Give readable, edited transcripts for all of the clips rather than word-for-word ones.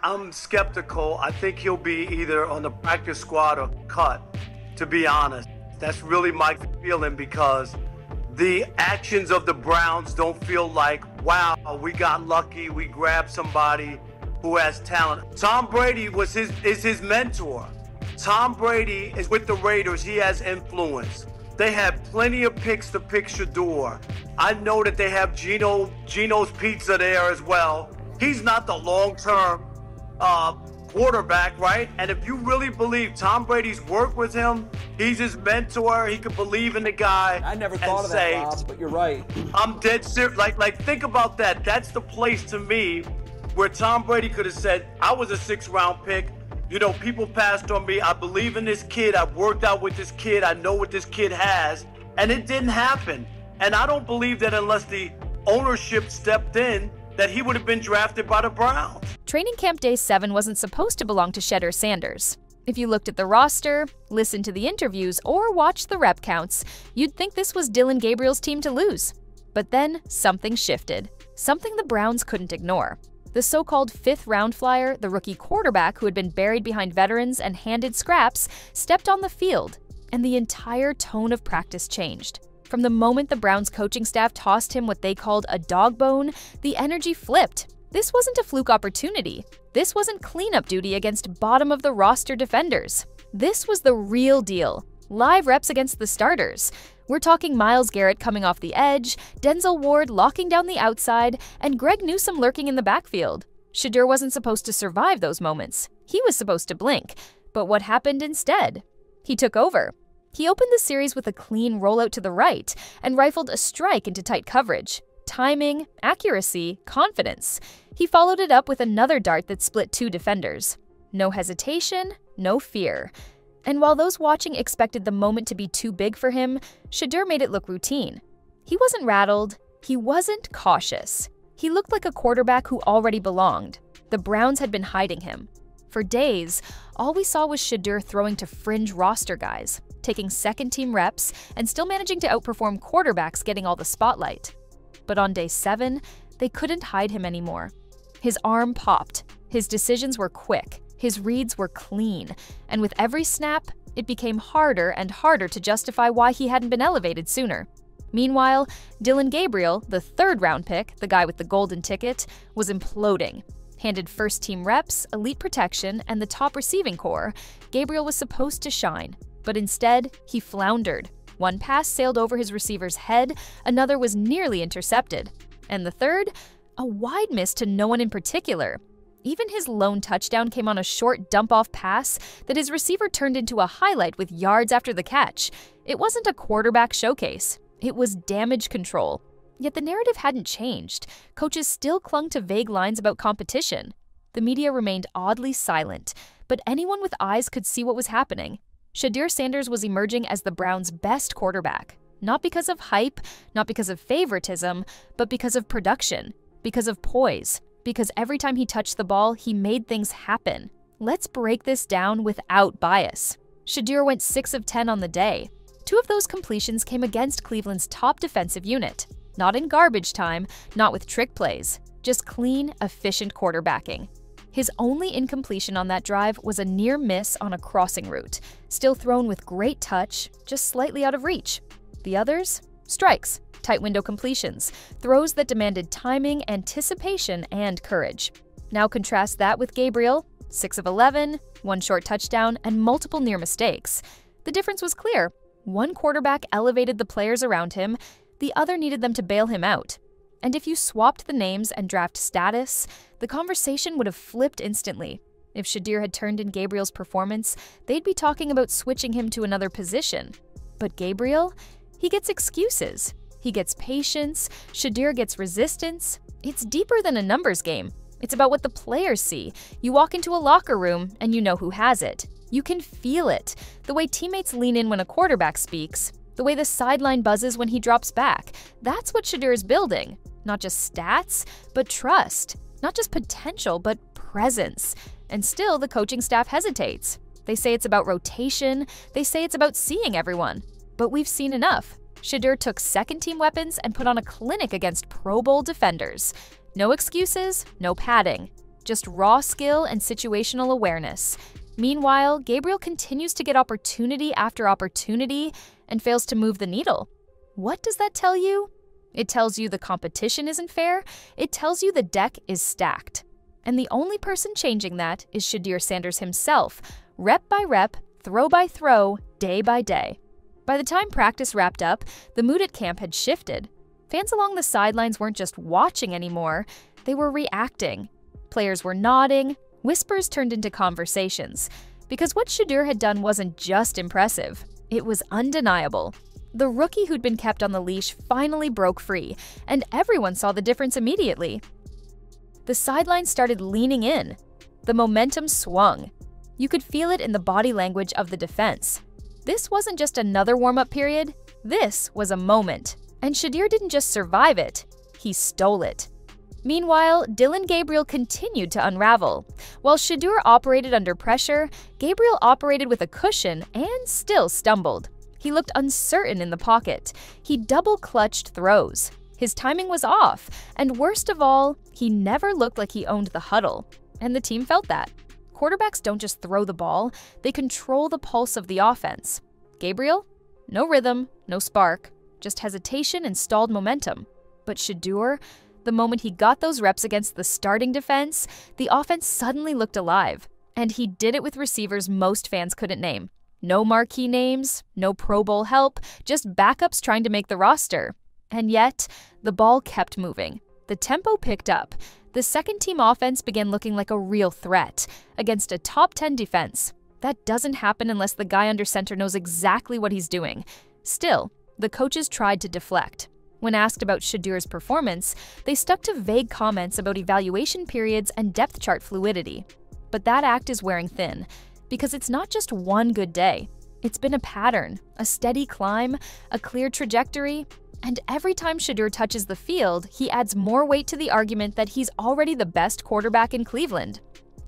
I'm skeptical. I think he'll be either on the practice squad or cut, to be honest. That's really my feeling because the actions of the Browns don't feel like, wow, we got lucky, we grabbed somebody who has talent. Tom Brady is his mentor. Tom Brady is with the Raiders. He has influence. They have plenty of picks to pick Shedeur. I know that they have Gino's Pizza there as well. He's not the long-term quarterback, right? And if you really believe Tom Brady's worked with him, he's his mentor, he could believe in the guy. I never thought of that, Rob, but you're right. I'm dead serious. Like think about that. That's the place to me where Tom Brady could have said, I was a 6th-round pick. You know, people passed on me. I believe in this kid. I've worked out with this kid. I know what this kid has. And it didn't happen. And I don't believe that unless the ownership stepped in, that he would have been drafted by the Browns. Training camp day 7 wasn't supposed to belong to Shedeur Sanders. If you looked at the roster, listened to the interviews, or watched the rep counts, you'd think this was Dillon Gabriel's team to lose. But then something shifted. Something the Browns couldn't ignore. The so-called 5th-round flyer, the rookie quarterback who had been buried behind veterans and handed scraps, stepped on the field, and the entire tone of practice changed. From the moment the Browns coaching staff tossed him what they called a dog bone, the energy flipped. This wasn't a fluke opportunity. This wasn't cleanup duty against bottom-of-the-roster defenders. This was the real deal. Live reps against the starters. We're talking Myles Garrett coming off the edge, Denzel Ward locking down the outside, and Greg Newsome lurking in the backfield. Shedeur wasn't supposed to survive those moments. He was supposed to blink. But what happened instead? He took over. He opened the series with a clean rollout to the right and rifled a strike into tight coverage. Timing, accuracy, confidence. He followed it up with another dart that split 2 defenders. No hesitation, no fear. And while those watching expected the moment to be too big for him, Shedeur made it look routine. He wasn't rattled. He wasn't cautious. He looked like a quarterback who already belonged. The Browns had been hiding him. For days, all we saw was Shedeur throwing to fringe roster guys, taking second-team reps, and still managing to outperform quarterbacks getting all the spotlight. But on day 7, they couldn't hide him anymore. His arm popped. His decisions were quick. His reads were clean, and with every snap, it became harder and harder to justify why he hadn't been elevated sooner. Meanwhile, Dillon Gabriel, the 3rd-round pick, the guy with the golden ticket, was imploding. Handed first-team reps, elite protection, and the top receiving core, Gabriel was supposed to shine. But instead, he floundered. One pass sailed over his receiver's head, another was nearly intercepted. And the third? A wide miss to no one in particular. Even his lone touchdown came on a short dump-off pass that his receiver turned into a highlight with yards after the catch. It wasn't a quarterback showcase. It was damage control. Yet the narrative hadn't changed. Coaches still clung to vague lines about competition. The media remained oddly silent, but anyone with eyes could see what was happening. Shedeur Sanders was emerging as the Browns' best quarterback. Not because of hype, not because of favoritism, but because of production, because of poise. Because every time he touched the ball, he made things happen. Let's break this down without bias. Shedeur went 6 of 10 on the day. 2 of those completions came against Cleveland's top defensive unit. Not in garbage time, not with trick plays, just clean, efficient quarterbacking. His only incompletion on that drive was a near miss on a crossing route, still thrown with great touch, just slightly out of reach. The others? Strikes. Tight window completions, throws that demanded timing, anticipation, and courage. Now contrast that with Gabriel, 6 of 11, 1 short touchdown, and multiple near mistakes. The difference was clear. One quarterback elevated the players around him, the other needed them to bail him out. And if you swapped the names and draft status, the conversation would have flipped instantly. If Shedeur had turned in Gabriel's performance, they'd be talking about switching him to another position. But Gabriel? He gets excuses. He gets patience, Shedeur gets resistance. It's deeper than a numbers game. It's about what the players see. You walk into a locker room and you know who has it. You can feel it. The way teammates lean in when a quarterback speaks. The way the sideline buzzes when he drops back. That's what Shedeur is building. Not just stats, but trust. Not just potential, but presence. And still, the coaching staff hesitates. They say it's about rotation. They say it's about seeing everyone. But we've seen enough. Shedeur took second-team weapons and put on a clinic against Pro Bowl defenders. No excuses, no padding. just raw skill and situational awareness. Meanwhile, Gabriel continues to get opportunity after opportunity and fails to move the needle. What does that tell you? It tells you the competition isn't fair. It tells you the deck is stacked. And the only person changing that is Shedeur Sanders himself, rep by rep, throw by throw, day by day. By the time practice wrapped up, the mood at camp had shifted. Fans along the sidelines weren't just watching anymore, they were reacting. Players were nodding, whispers turned into conversations. Because what Shedeur had done wasn't just impressive, it was undeniable. The rookie who'd been kept on the leash finally broke free, and everyone saw the difference immediately. The sidelines started leaning in. The momentum swung. You could feel it in the body language of the defense. This wasn't just another warm-up period, this was a moment. And Shedeur didn't just survive it, he stole it. Meanwhile, Dillon Gabriel continued to unravel. While Shedeur operated under pressure, Gabriel operated with a cushion and still stumbled. He looked uncertain in the pocket. He double-clutched throws. His timing was off, and worst of all, he never looked like he owned the huddle. And the team felt that. Quarterbacks don't just throw the ball, they control the pulse of the offense. Gabriel? No rhythm, no spark, just hesitation and stalled momentum. But Shedeur? The moment he got those reps against the starting defense, the offense suddenly looked alive. And he did it with receivers most fans couldn't name. No marquee names, no Pro Bowl help, just backups trying to make the roster. And yet, the ball kept moving. The tempo picked up. The second-team offense began looking like a real threat against a top 10 defense. That doesn't happen unless the guy under center knows exactly what he's doing. Still, the coaches tried to deflect. When asked about Shedeur's performance, they stuck to vague comments about evaluation periods and depth chart fluidity. But that act is wearing thin, because it's not just one good day. It's been a pattern, a steady climb, a clear trajectory, and every time Shedeur touches the field, he adds more weight to the argument that he's already the best quarterback in Cleveland.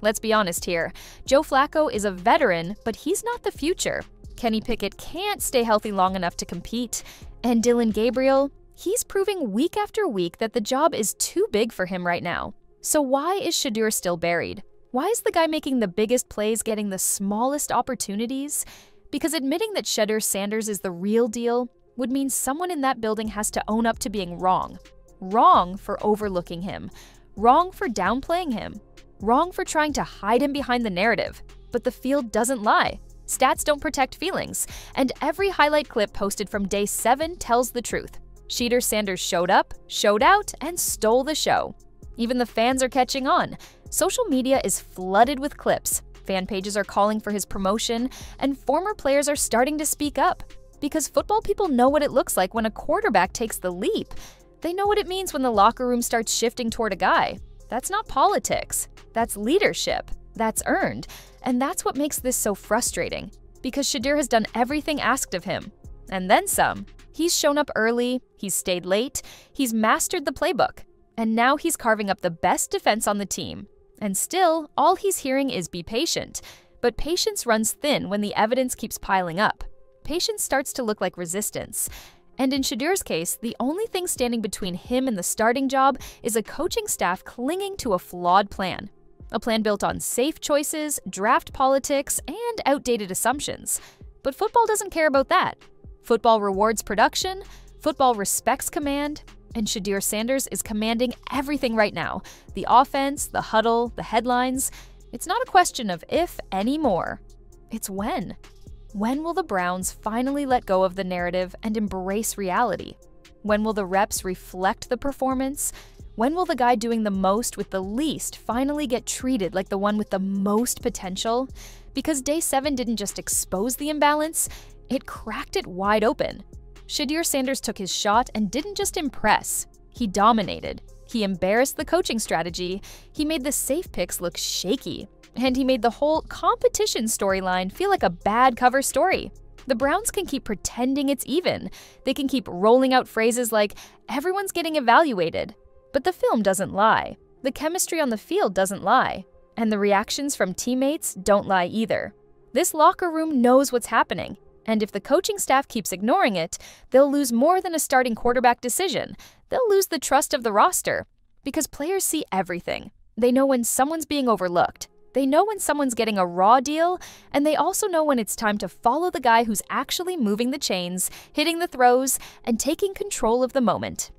Let's be honest here, Joe Flacco is a veteran, but he's not the future. Kenny Pickett can't stay healthy long enough to compete, and Dillon Gabriel, he's proving week after week that the job is too big for him right now. So why is Shedeur still buried? Why is the guy making the biggest plays getting the smallest opportunities? Because admitting that Shedeur Sanders is the real deal would mean someone in that building has to own up to being wrong. Wrong for overlooking him. Wrong for downplaying him. Wrong for trying to hide him behind the narrative. But the field doesn't lie. Stats don't protect feelings. And every highlight clip posted from day 7 tells the truth. Shedeur Sanders showed up, showed out, and stole the show. Even the fans are catching on. Social media is flooded with clips. Fan pages are calling for his promotion, and former players are starting to speak up. Because football people know what it looks like when a quarterback takes the leap. They know what it means when the locker room starts shifting toward a guy. That's not politics. That's leadership. That's earned. And that's what makes this so frustrating. Because Shedeur has done everything asked of him. And then some. He's shown up early, he's stayed late, he's mastered the playbook. And now he's carving up the best defense on the team. And still, all he's hearing is be patient. But patience runs thin when the evidence keeps piling up. Patience starts to look like resistance. And in Shedeur's case, the only thing standing between him and the starting job is a coaching staff clinging to a flawed plan. A plan built on safe choices, draft politics, and outdated assumptions. But football doesn't care about that. Football rewards production, football respects command, and Shedeur Sanders is commanding everything right now. The offense, the huddle, the headlines. It's not a question of if anymore. It's when. When will the Browns finally let go of the narrative and embrace reality? When will the reps reflect the performance? When will the guy doing the most with the least finally get treated like the one with the most potential? Because day 7 didn't just expose the imbalance, it cracked it wide open. Shedeur Sanders took his shot and didn't just impress. He dominated. He embarrassed the coaching strategy. He made the safe picks look shaky. And he made the whole competition storyline feel like a bad cover story. The Browns can keep pretending it's even. They can keep rolling out phrases like, everyone's getting evaluated. But the film doesn't lie. The chemistry on the field doesn't lie. And the reactions from teammates don't lie either. This locker room knows what's happening. And if the coaching staff keeps ignoring it, they'll lose more than a starting quarterback decision. They'll lose the trust of the roster. Because players see everything. They know when someone's being overlooked. They know when someone's getting a raw deal, and they also know when it's time to follow the guy who's actually moving the chains, hitting the throws, and taking control of the moment.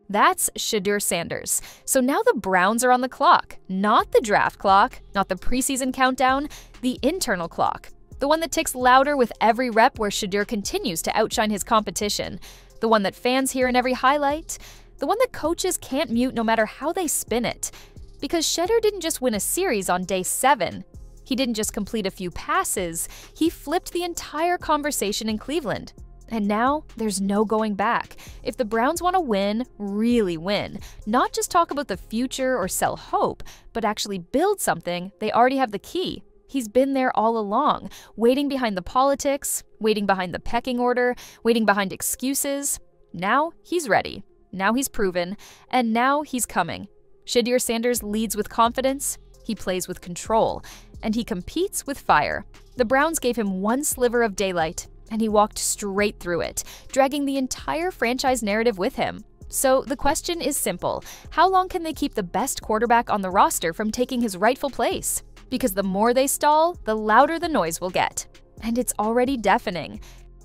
That's Shedeur Sanders. So now the Browns are on the clock. Not the draft clock, not the preseason countdown, the internal clock. The one that ticks louder with every rep where Shedeur continues to outshine his competition. The one that fans hear in every highlight. The one that coaches can't mute no matter how they spin it. Because Shedeur didn't just win a series on day 7. He didn't just complete a few passes, he flipped the entire conversation in Cleveland. And now, there's no going back. If the Browns want to win, really win, not just talk about the future or sell hope, but actually build something, they already have the key. He's been there all along, waiting behind the politics, waiting behind the pecking order, waiting behind excuses. Now, he's ready. Now he's proven. And now he's coming. Shedeur Sanders leads with confidence, he plays with control, and he competes with fire. The Browns gave him one sliver of daylight, and he walked straight through it, dragging the entire franchise narrative with him. So the question is simple: how long can they keep the best quarterback on the roster from taking his rightful place? Because the more they stall, the louder the noise will get. And it's already deafening.